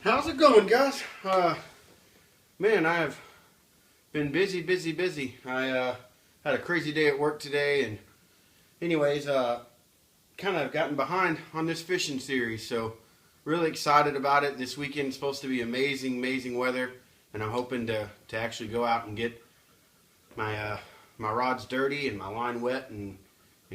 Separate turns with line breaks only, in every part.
How's it going, guys? Man, I have been busy. I had a crazy day at work today, and anyways, kind of gotten behind on this fishing series, so really excited about it. This weekend's supposed to be amazing weather, and I'm hoping to actually go out and get my my rods dirty and my line wet and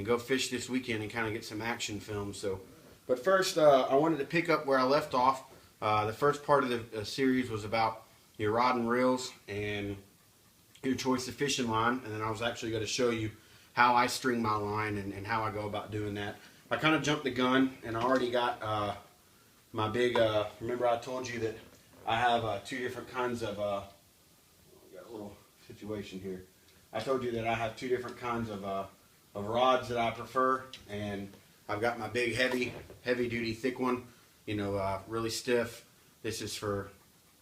go fish this weekend and kind of get some action film. So, but first, I wanted to pick up where I left off. The first part of the series was about your rod and reels and your choice of fishing line, and then I was actually going to show you how I string my line and how I go about doing that. I kind of jumped the gun, and I already got my big, remember I told you that I have two different kinds of, got a little situation here. I told you that I have two different kinds of rods that I prefer, and I've got my big heavy duty thick one, you know, really stiff. This is for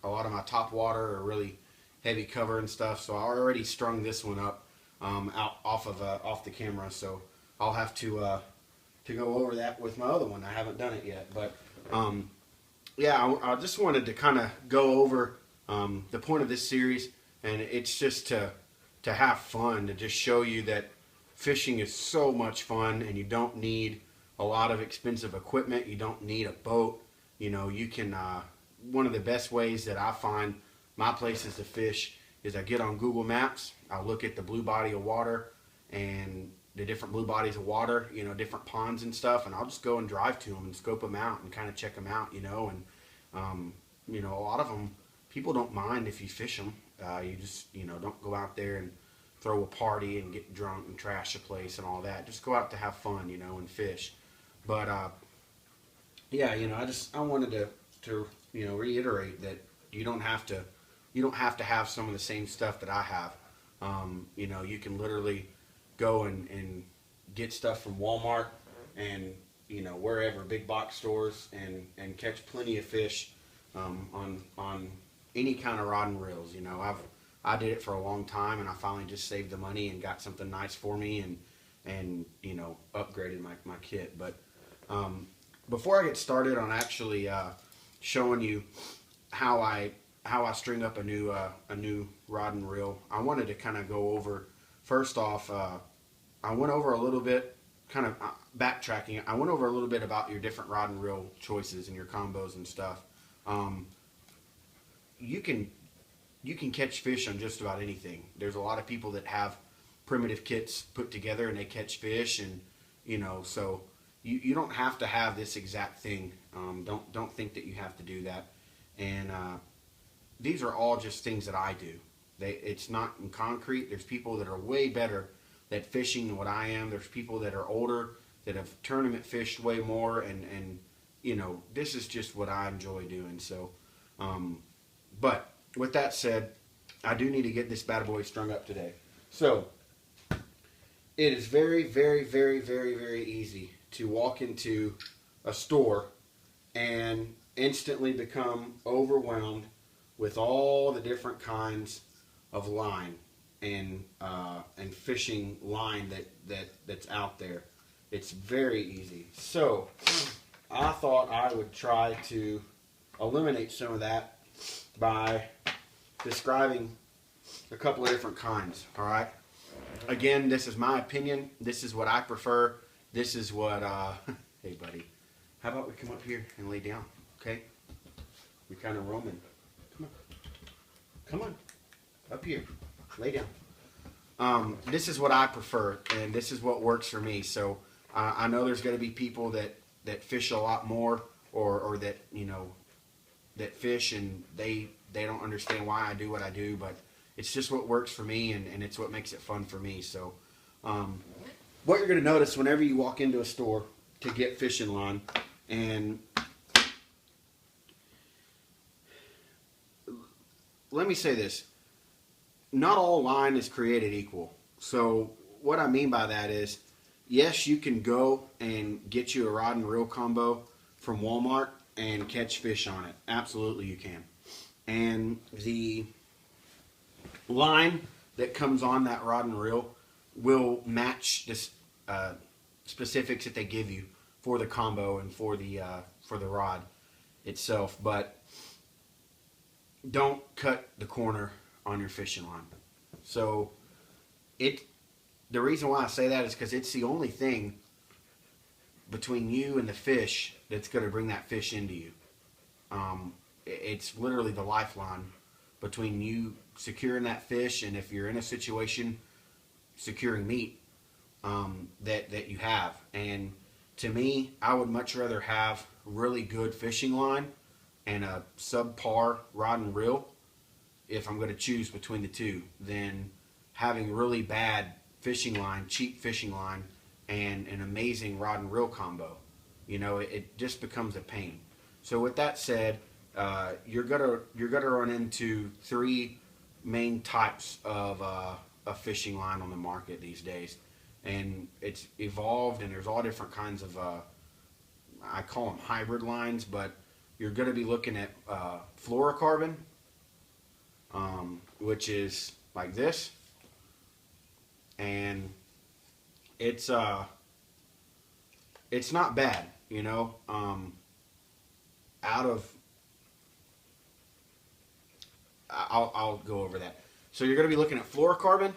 a lot of my top water or really heavy cover and stuff. So I already strung this one up out off the camera. So I'll have to go over that with my other one. I haven't done it yet, but yeah, I just wanted to kind of go over the point of this series, and it's just to have fun, to just show you that fishing is so much fun, and you don't need a lot of expensive equipment. You don't need a boat. You know, you can, one of the best ways that I find my places to fish is I get on Google Maps. I look at the blue body of water and the different blue bodies of water, you know, different ponds and stuff, and I'll just go and drive to them and scope them out and kind of check them out, you know, and, you know, a lot of them, people don't mind if you fish them. You just, you know, don't go out there and throw a party and get drunk and trash the place and all that. Just go out to have fun, you know, and fish. But yeah, you know, I wanted to you know, reiterate that you don't have to have some of the same stuff that I have. You know, you can literally go and get stuff from Walmart and, you know, wherever, big box stores, and catch plenty of fish on any kind of rod and reels. You know, I did it for a long time, and I finally just saved the money and got something nice for me and you know, upgraded my kit. But before I get started on actually showing you how I string up a new rod and reel, I wanted to kind of go over, first off, I went over a little bit, kind of backtracking. I went over a little bit about your different rod and reel choices and your combos and stuff. You can catch fish on just about anything. There's a lot of people that have primitive kits put together and they catch fish, and you know, so you don't have to have this exact thing. Don't think that you have to do that. And these are all just things that I do. It's not in concrete. There's people that are way better at fishing than what I am. There's people that are older that have tournament fished way more, and you know, this is just what I enjoy doing. So, but with that said, I do need to get this bad boy strung up today. So it is very easy to walk into a store and instantly become overwhelmed with all the different kinds of line and fishing line that's out there. It's very easy. So I thought I would try to eliminate some of that by describing a couple of different kinds. All right. Again, this is my opinion. This is what I prefer. This is what, hey buddy, how about we come up here and lay down, okay? We're kind of roaming. Come on, up here, lay down. This is what I prefer, and this is what works for me. So I know there's going to be people that fish a lot more, or that, you know, that fish and they don't understand why I do what I do, but it's just what works for me, and it's what makes it fun for me. So what you're going to notice whenever you walk into a store to get fishing line, and let me say this, not all line is created equal. So what I mean by that is, yes, you can go and get you a rod and reel combo from Walmart and catch fish on it. Absolutely you can. And the line that comes on that rod and reel will match the specifics that they give you for the combo and for the rod itself. But don't cut the corner on your fishing line. So the reason why I say that is because it's the only thing between you and the fish that's going to bring that fish into you. It's literally the lifeline between you securing that fish, and if you're in a situation securing meat, that you have. And to me, I would much rather have really good fishing line and a subpar rod and reel if I'm going to choose between the two than having really bad fishing line, cheap fishing line, and an amazing rod and reel combo. You know, it just becomes a pain. So with that said, you're gonna run into three main types of a fishing line on the market these days, and it's evolved, and there's all different kinds of I call them hybrid lines, but you're going to be looking at fluorocarbon, which is like this, and it's not bad, you know. I'll go over that. So you're going to be looking at fluorocarbon,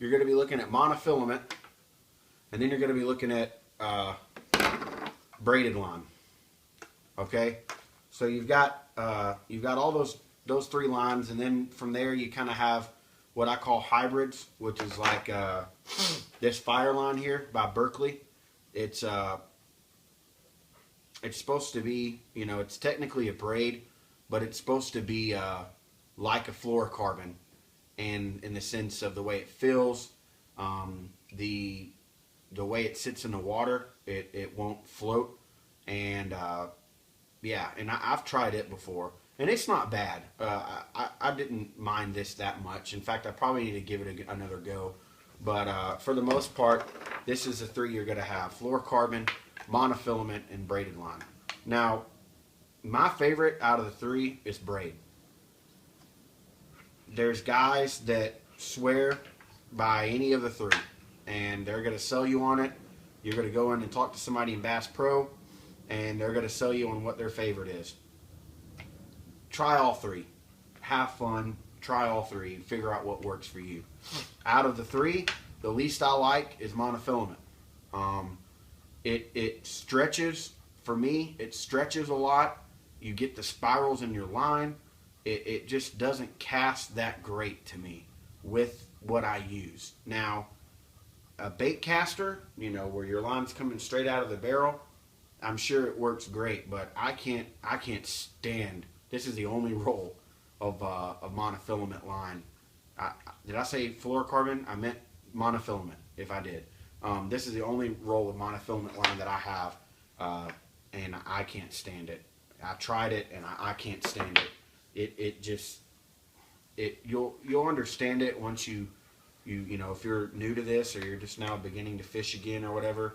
you're going to be looking at monofilament, and then you're going to be looking at braided line. Okay, so you've got all those three lines, and then from there you kind of have what I call hybrids, which is like this fire line here by Berkeley. It's supposed to be, you know, it's technically a braid, but it's supposed to be like a fluorocarbon, and in the sense of the way it feels, the way it sits in the water, it won't float, and yeah, and I've tried it before, and it's not bad. I didn't mind this that much. In fact, I probably need to give it another go. But for the most part, this is the three you're going to have: fluorocarbon, monofilament, and braided line. Now, my favorite out of the three is braid. There's guys that swear by any of the three, and they're going to sell you on it. You're going to go in and talk to somebody in Bass Pro, and they're going to sell you on what their favorite is. Try all three. Have fun. Try all three. Figure out what works for you. Out of the three, the least I like is monofilament. It stretches. For me, it stretches a lot. You get the spirals in your line. It just doesn't cast that great to me with what I use. Now, a bait caster, you know, where your line's coming straight out of the barrel, I'm sure it works great, but I can't stand. This is the only roll of monofilament line. Did I say fluorocarbon? I meant monofilament. If I did, this is the only roll of monofilament line that I have, and I can't stand it. I tried it, and I can't stand it. You'll understand it once you know, if you're new to this, or you're just now beginning to fish again or whatever.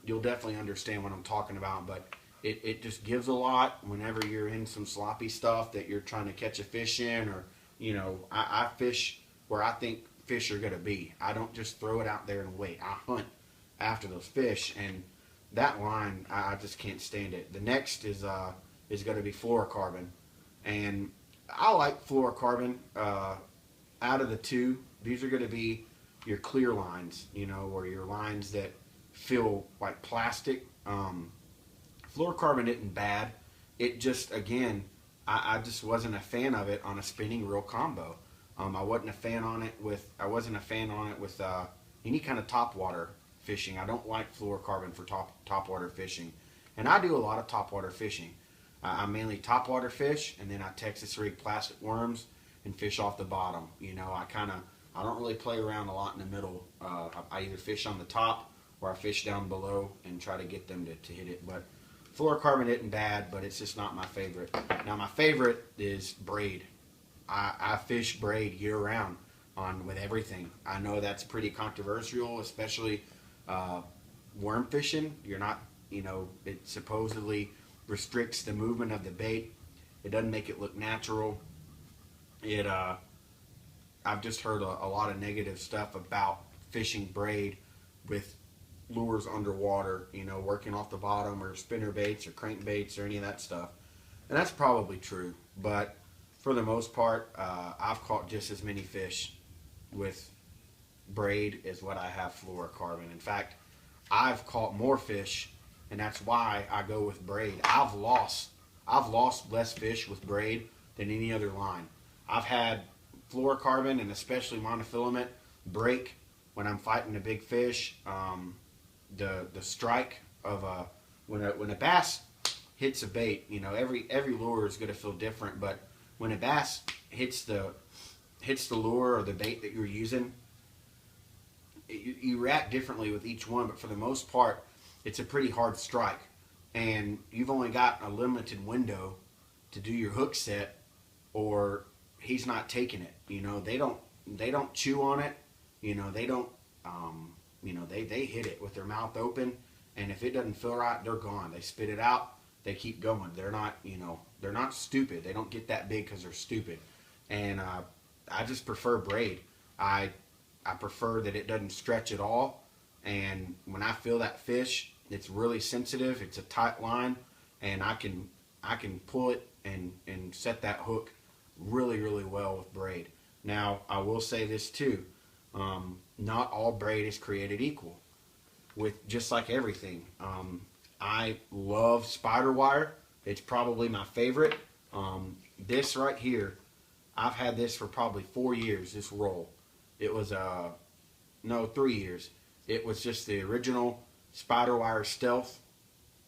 You'll definitely understand what I'm talking about, but it just gives a lot whenever you're in some sloppy stuff that you're trying to catch a fish in, or, you know, I fish where I think fish are going to be. I don't just throw it out there and wait. I hunt after those fish, and that line, I just can't stand it. The next is going to be fluorocarbon, and I like fluorocarbon. Out of the two, these are going to be your clear lines, you know, or your lines that feel like plastic. Fluorocarbon isn't bad. It just, again, I just wasn't a fan of it on a spinning reel combo. I wasn't a fan on it with any kind of topwater fishing. I don't like fluorocarbon for topwater fishing, and I do a lot of topwater fishing. I mainly topwater fish, and then I Texas rig plastic worms and fish off the bottom. You know, I don't really play around a lot in the middle. I either fish on the top or I fish down below and try to get them to hit it. But fluorocarbon isn't bad, but it's just not my favorite. Now, my favorite is braid. I fish braid year round with everything. I know that's pretty controversial, especially worm fishing. You're not, you know, it supposedly restricts the movement of the bait. It doesn't make it look natural. I've just heard a lot of negative stuff about fishing braid with lures underwater, you know, working off the bottom, or spinner baits or crankbaits or any of that stuff. And that's probably true, but for the most part, I've caught just as many fish with braid as what I have fluorocarbon. In fact, I've caught more fish, and that's why I go with braid. I've lost less fish with braid than any other line. I've had fluorocarbon and especially monofilament break when I'm fighting a big fish. The strike of when a bass hits a bait, you know, every lure is going to feel different, but when a bass hits the lure or the bait that you're using, you react differently with each one, but for the most part, it's a pretty hard strike, and you've only got a limited window to do your hook set, or he's not taking it. You know, they don't chew on it. You know, they don't. You know, they hit it with their mouth open, and if it doesn't feel right, they're gone. They spit it out. They keep going. They're not, you know, they're not stupid. They don't get that big because they're stupid. And I just prefer braid. I prefer that it doesn't stretch at all. And when I feel that fish, it's really sensitive. It's a tight line, and I can pull it and set that hook really, really well with braid. Now, I will say this too. Not all braid is created equal. With just like everything. I love spider wire. It's probably my favorite. This right here, I've had this for probably 4 years, this roll. It was, no, 3 years. It was just the original spider wire stealth.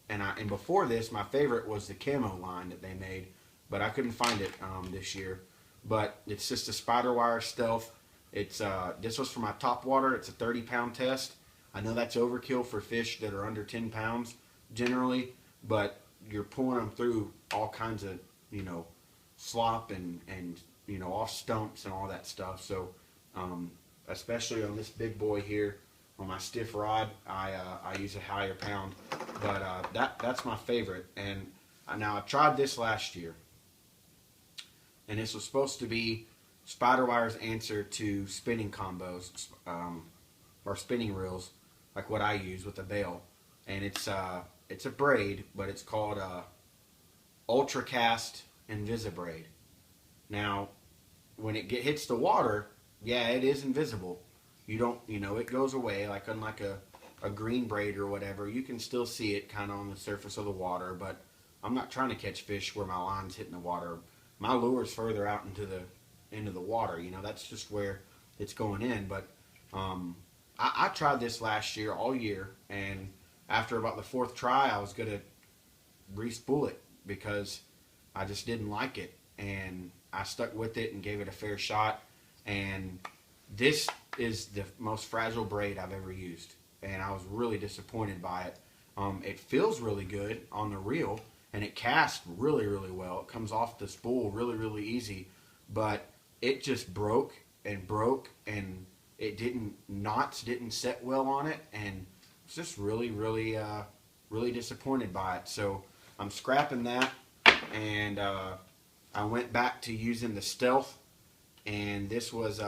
And before this, my favorite was the camo line that they made, but I couldn't find it this year. But it's just a spider wire stealth. It's this was for my top water. It's a 30-pound test. I know that's overkill for fish that are under 10 pounds generally, but you're pulling them through all kinds of, you know, slop and you know, off stumps and all that stuff. So especially on this big boy here, on my stiff rod, I use a higher pound, but that's my favorite. And now I tried this last year, and this was supposed to be spider wire's answer to spinning combos, or spinning reels, like what I use with a bail. And it's a braid, but it's called Ultracast Invisibraid. Now, when it hits the water, yeah, it is invisible. You don't, you know, it goes away, like unlike a green braid or whatever. You can still see it kind of on the surface of the water, but I'm not trying to catch fish where my line's hitting the water. My lure's further out into the water. You know, that's just where it's going in. But I tried this last year, all year, and after about the 4th try, I was going to re-spool it because I just didn't like it. And I stuck with it and gave it a fair shot. And this is the most fragile braid I've ever used. And I was really disappointed by it. It feels really good on the reel, and it casts really, really well. It comes off the spool really, really easy. But it just broke, and knots didn't set well on it, and it's just really, really, really disappointed by it. So I'm scrapping that, and I went back to using the Stealth, and this was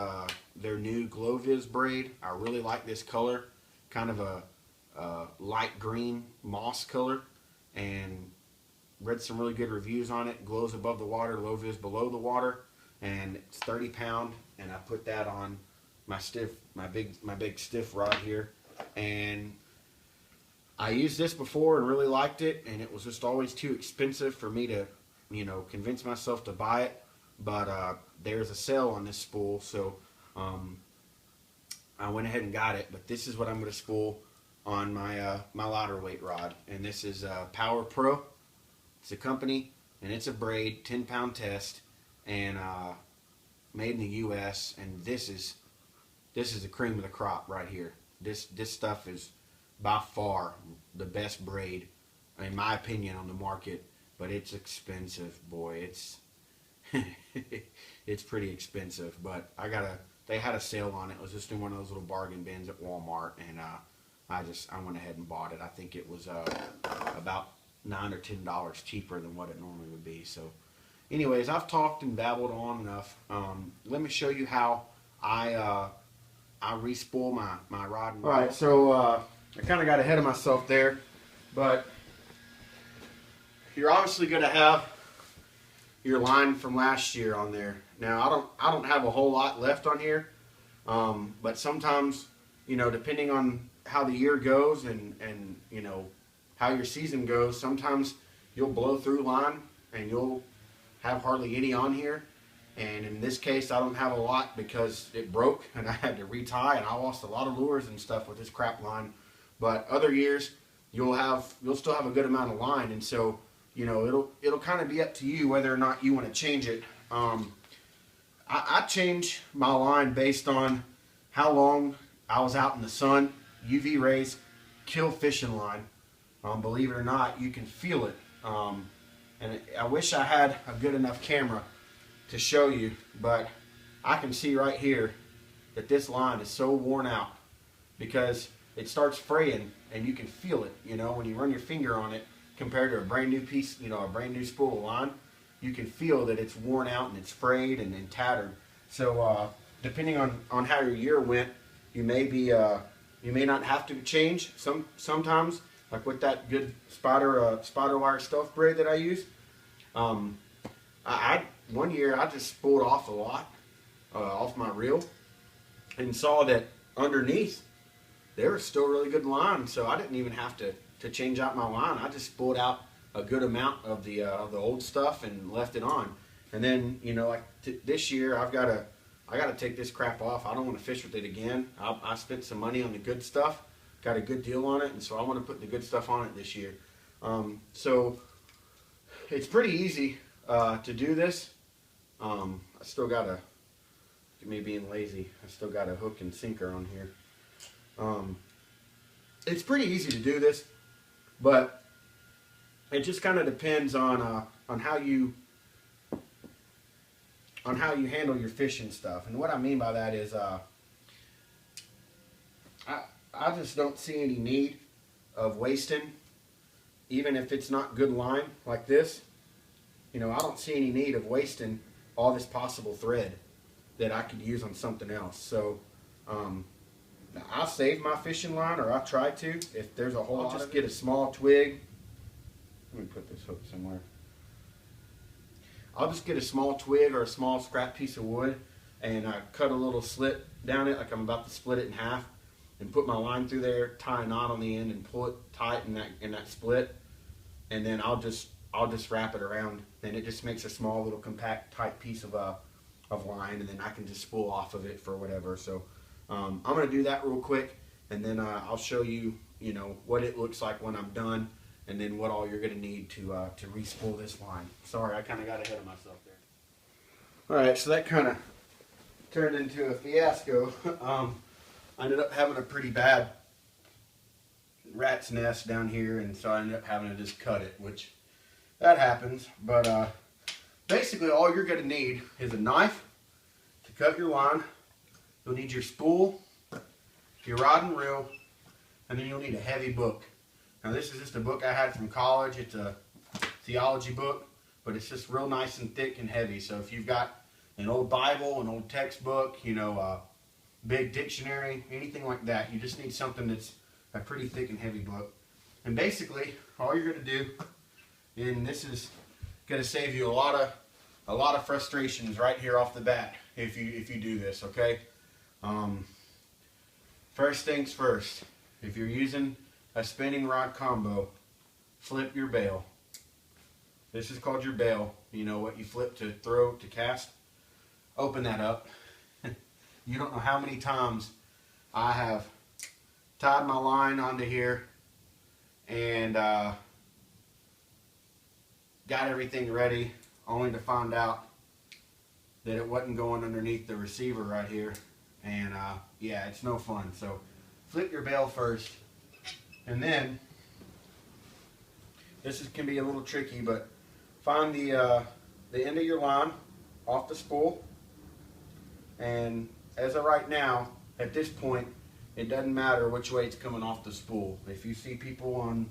their new Glow Viz braid. I really like this color, kind of a light green moss color, and read some really good reviews on it. Glows above the water, low vis below the water, and it's 30 pound, and I put that on my big stiff rod here, and I used this before and really liked it, and it was just always too expensive for me to, you know, convince myself to buy it. But there's a sale on this spool, so I went ahead and got it. But this is what I'm going to spool on my my lighter weight rod, and this is Power Pro. It's a company, and it's a braid 10-pound test, and made in the U.S. And this is the cream of the crop right here. This stuff is by far the best braid, in my opinion, on the market. But it's expensive, boy. It's it's pretty expensive. But they had a sale on it. It was just in one of those little bargain bins at Walmart, and I went ahead and bought it. I think it was about $9 or $10 cheaper than what it normally would be. So anyways, I've talked and babbled on enough. Let me show you how I re-spool my rod and reel. Alright, so I kind of got ahead of myself there, but you're obviously going to have your line from last year on there. Now I don't have a whole lot left on here, but sometimes, you know, depending on how the year goes and you know how your season goes, sometimes you'll blow through line and you'll have hardly any on here. And in this case, I don't have a lot because it broke and I had to retie, and I lost a lot of lures and stuff with this crap line. But other years, you'll still have a good amount of line, and so, you know, it'll kind of be up to you whether or not you want to change it. I change my line based on how long I was out in the sun. UV rays kill fishing line. Believe it or not, you can feel it. And I wish I had a good enough camera to show you, but I can see right here that this line is so worn out because it starts fraying and you can feel it, you know, when you run your finger on it compared to a brand new piece, you know, a brand new spool of line. You can feel that it's worn out and it's frayed and tattered. So depending on how your year went, you may be you may not have to change sometimes, like with that good spider wire stealth braid that I use. One year I just spooled off a lot off my reel and saw that underneath there was still really good line, so I didn't even have to change out my line. I just spooled out a good amount of the old stuff and left it on. And then, you know, like this year I gotta take this crap off. I don't want to fish with it again. I spent some money on the good stuff, got a good deal on it, and so I want to put the good stuff on it this year. So it's pretty easy to do this. I still got me being lazy, I still got a hook and sinker on here. It's pretty easy to do this, but it just kind of depends on how you handle your fishing stuff. And what I mean by that is I just don't see any need of wasting, even if it's not good line like this. You know, I don't see any need of wasting all this possible thread that I could use on something else. So I'll save my fishing line, or I'll try to. If there's a hole, I'll just get a small twig. Let me put this hook somewhere. I'll just get a small twig or a small scrap piece of wood and cut a little slit down it, like I'm about to split it in half, and put my line through there, tie a knot on the end, and pull it tight in that split, and then I'll just wrap it around. Then it just makes a small little compact tight piece of line, and then I can just spool off of it for whatever. So I'm gonna do that real quick, and then I'll show you, you know, what it looks like when I'm done, and then what all you're gonna need to re-spool this line. Sorry, I kind of got ahead of myself there. All right, so that kind of turned into a fiasco. I ended up having a pretty bad rat's nest down here, and so I ended up having to just cut it, which that happens. But basically all you're going to need is a knife to cut your line. You'll need your spool, your rod and reel, and then you'll need a heavy book. Now this is just a book I had from college. It's a theology book, but it's just real nice and thick and heavy. So if you've got an old Bible, an old textbook, you know, a big dictionary, anything like that, you just need something that's a pretty thick and heavy book. And basically all you're going to do, and this is going to save you a lot of frustrations right here off the bat if you do this, okay? First things first, if you're using a spinning rod combo, flip your bail. This is called your bail. You know what you flip to throw to cast? Open that up. You don't know how many times I have tied my line onto here and got everything ready, only to find out that it wasn't going underneath the receiver right here. And yeah, it's no fun. So flip your bail first, and then this can be a little tricky, but find the end of your line off the spool. And as of right now, at this point, it doesn't matter which way it's coming off the spool. If you see people on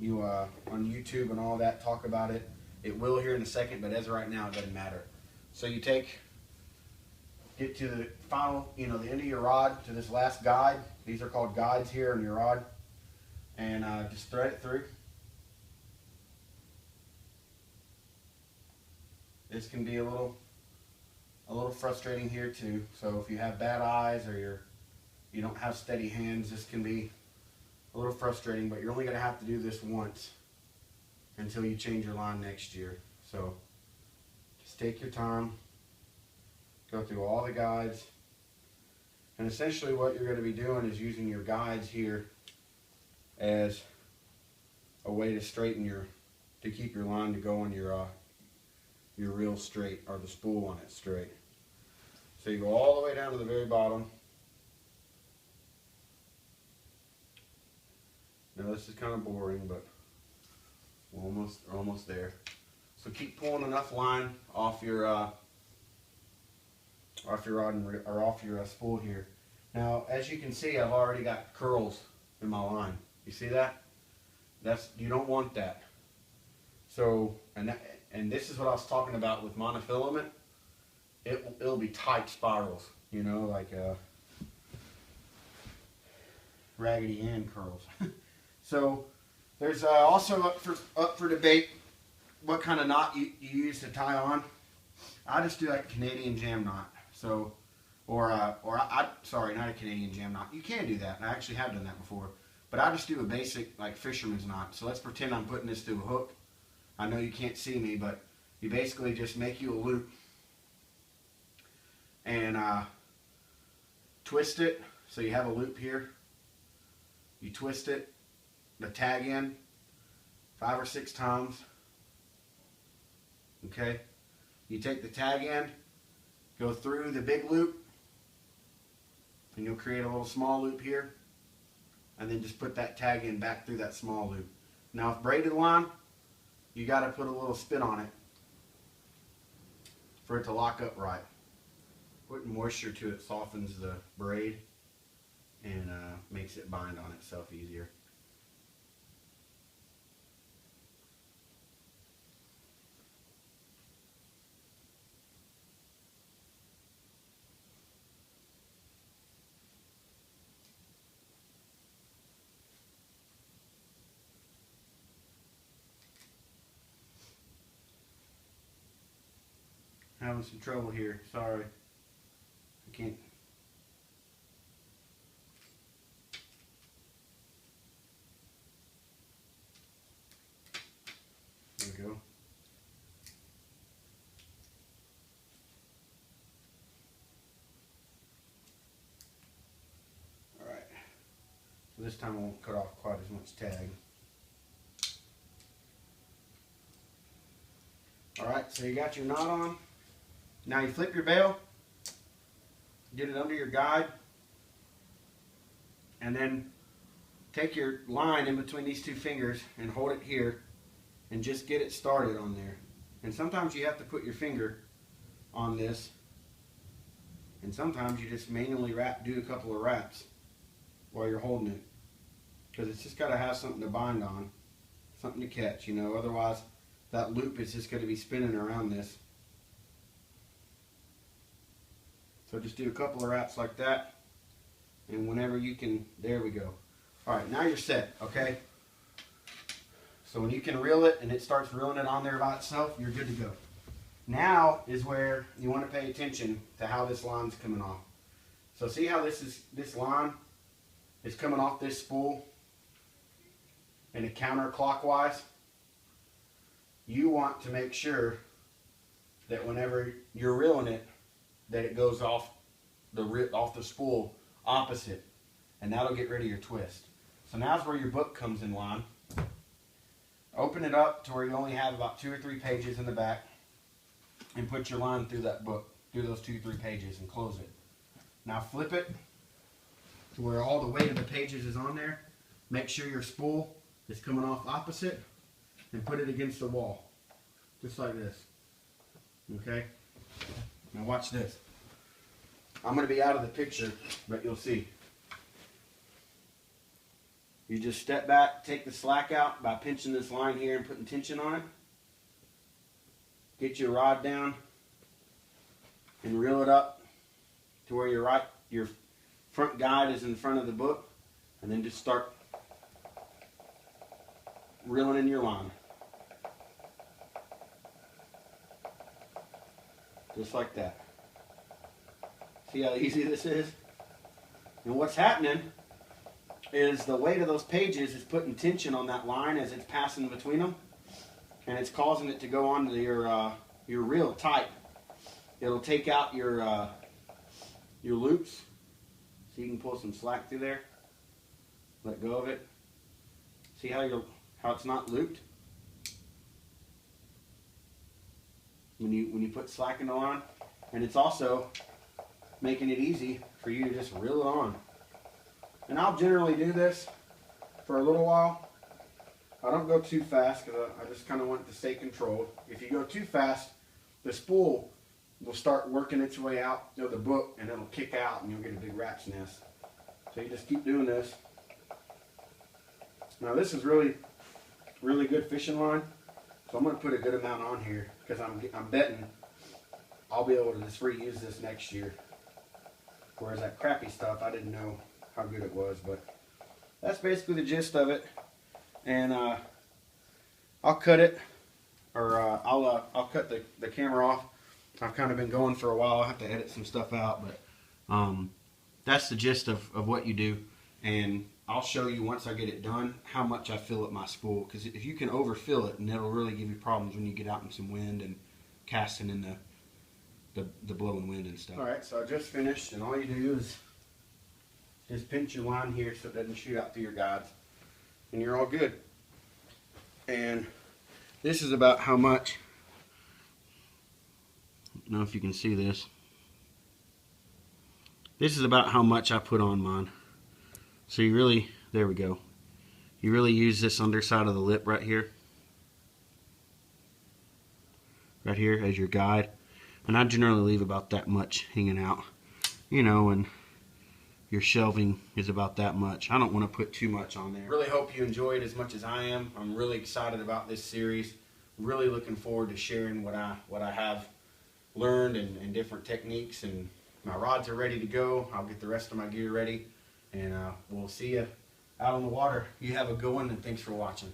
YouTube and all that talk about it, it will here in a second, but as of right now, it doesn't matter. So you get to the final, you know, the end of your rod, to this last guide. These are called guides here on your rod. And just thread it through. this can be a little frustrating here too. So if you have bad eyes or you don't have steady hands, this can be a little frustrating, but you're only going to have to do this once until you change your line next year. So just take your time, go through all the guides, and essentially what you're going to be doing is using your guides here as a way to straighten to keep your line to go on your reel straight, or the spool on it straight. So you go all the way down to the very bottom. Now this is kind of boring, but we're almost there. So keep pulling enough line off your rod or off your spool here. Now, as you can see, I've already got curls in my line. You see that? You don't want that. So, and this is what I was talking about with monofilament. It'll be tight spirals, you know, like Raggedy Ann curls. So there's also up for debate what kind of knot you use to tie on. I just do like a Canadian jam knot. So, sorry, not a Canadian jam knot. You can do that. I actually have done that before. But I just do a basic like fisherman's knot. So let's pretend I'm putting this through a hook. I know you can't see me, but you basically just make you a loop and twist it. So you have a loop here. You twist it, the tag in 5 or 6 times. Okay. You take the tag end, go through the big loop, and you'll create a little small loop here, and then just put that tag in back through that small loop. Now with braided line, you got to put a little spin on it for it to lock up right. Putting moisture to it softens the braid and makes it bind on itself easier. Having some trouble here, sorry. I can't. There we go. Alright. So this time I won't cut off quite as much tag. Alright, so you got your knot on. Now you flip your bail, get it under your guide, and then take your line in between these 2 fingers and hold it here and just get it started on there. And sometimes you have to put your finger on this, and sometimes you just manually do a couple of wraps while you're holding it, because it's just got to have something to bind on, something to catch, you know, otherwise that loop is just going to be spinning around this. So just do a couple of wraps like that, and whenever you can, there we go. Alright, now you're set, okay? So when you can reel it and it starts reeling it on there by itself, you're good to go. Now is where you want to pay attention to how this line's coming off. So see how this line is coming off this spool in a counterclockwise? You want to make sure that whenever you're reeling it, that it goes off the spool opposite, and that'll get rid of your twist. So now's where your book comes in line. Open it up to where you only have about 2 or 3 pages in the back, and put your line through that book, through those 2 or 3 pages, and close it. Now flip it to where all the weight of the pages is on there. Make sure your spool is coming off opposite, and put it against the wall, just like this. Okay? Now watch this. I'm going to be out of the picture, but you'll see. You just step back, take the slack out by pinching this line here and putting tension on it. Get your rod down and reel it up to where your front guide is in front of the book, and then just start reeling in your line. Just like that. See how easy this is? And what's happening is the weight of those pages is putting tension on that line as it's passing between them, and it's causing it to go onto your reel tight. It'll take out your loops, so you can pull some slack through there. Let go of it. See how it's not looped? When you put slack in the line, and it's also making it easy for you to just reel it on. And I'll generally do this for a little while. I don't go too fast because I just kind of want it to stay controlled. If you go too fast, the spool will start working its way out of the book, and it'll kick out and you'll get a big rat's nest. So you just keep doing this. Now this is really good fishing line, so I'm going to put a good amount on here because I'm betting I'll be able to just reuse this next year. Whereas that crappy stuff, I didn't know how good it was, but that's basically the gist of it. And I'll cut it, or I'll cut the camera off. I've kind of been going for a while. I have to edit some stuff out, but that's the gist of what you do. And I'll show you once I get it done how much I fill up my spool, because if you can overfill it, and it'll really give you problems when you get out in some wind and casting in the blowing wind and stuff. Alright, so I just finished, and all you do is just pinch your line here so it doesn't shoot out through your guides, and you're all good. And this is about how much, I don't know if you can see this. This is about how much I put on mine. So you really, there we go. You really use this underside of the lip right here as your guide. And I generally leave about that much hanging out, you know, and your shelving is about that much. I don't want to put too much on there. Really hope you enjoyed as much as I am. I'm really excited about this series. Really looking forward to sharing what I have learned and different techniques. And my rods are ready to go. I'll get the rest of my gear ready, and we'll see you out on the water. You have a good one, and thanks for watching.